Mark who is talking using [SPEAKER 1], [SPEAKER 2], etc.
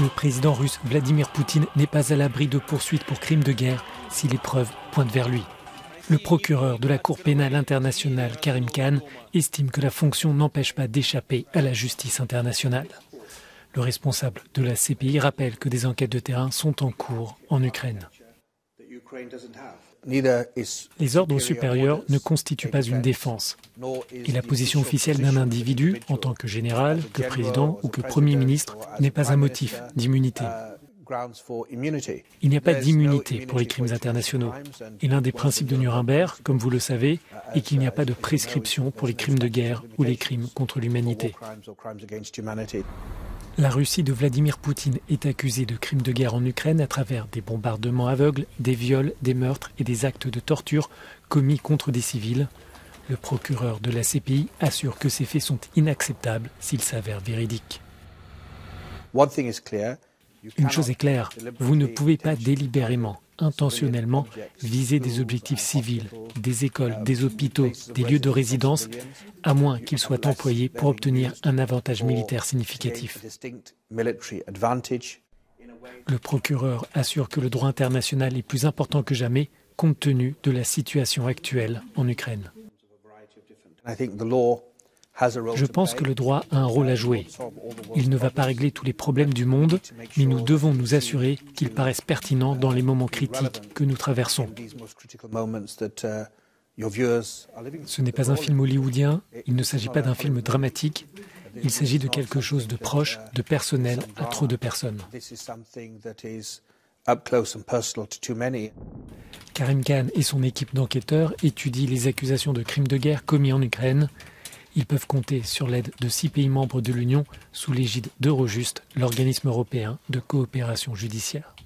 [SPEAKER 1] Le président russe Vladimir Poutine n'est pas à l'abri de poursuites pour crimes de guerre si les preuves pointent vers lui. Le procureur de la Cour pénale internationale, Karim Khan, estime que la fonction n'empêche pas d'échapper à la justice internationale. Le responsable de la CPI rappelle que des enquêtes de terrain sont en cours en Ukraine. Les ordres supérieurs ne constituent pas une défense. Et la position officielle d'un individu, en tant que général, que président ou que Premier ministre, n'est pas un motif d'immunité. Il n'y a pas d'immunité pour les crimes internationaux. Et l'un des principes de Nuremberg, comme vous le savez, est qu'il n'y a pas de prescription pour les crimes de guerre ou les crimes contre l'humanité. La Russie de Vladimir Poutine est accusée de crimes de guerre en Ukraine à travers des bombardements aveugles, des viols, des meurtres et des actes de torture commis contre des civils. Le procureur de la CPI assure que ces faits sont inacceptables s'ils s'avèrent véridiques. Une chose est claire, vous ne pouvez pas délibérément, intentionnellement, viser des objectifs civils, des écoles, des hôpitaux, des lieux de résidence, à moins qu'ils soient employés pour obtenir un avantage militaire significatif. Le procureur assure que le droit international est plus important que jamais, compte tenu de la situation actuelle en Ukraine. Je pense que le droit a un rôle à jouer. Il ne va pas régler tous les problèmes du monde, mais nous devons nous assurer qu'il paraisse pertinent dans les moments critiques que nous traversons. Ce n'est pas un film hollywoodien, il ne s'agit pas d'un film dramatique, il s'agit de quelque chose de proche, de personnel à trop de personnes. Karim Khan et son équipe d'enquêteurs étudient les accusations de crimes de guerre commis en Ukraine. Ils peuvent compter sur l'aide de 6 pays membres de l'Union sous l'égide d'Eurojust, l'organisme européen de coopération judiciaire.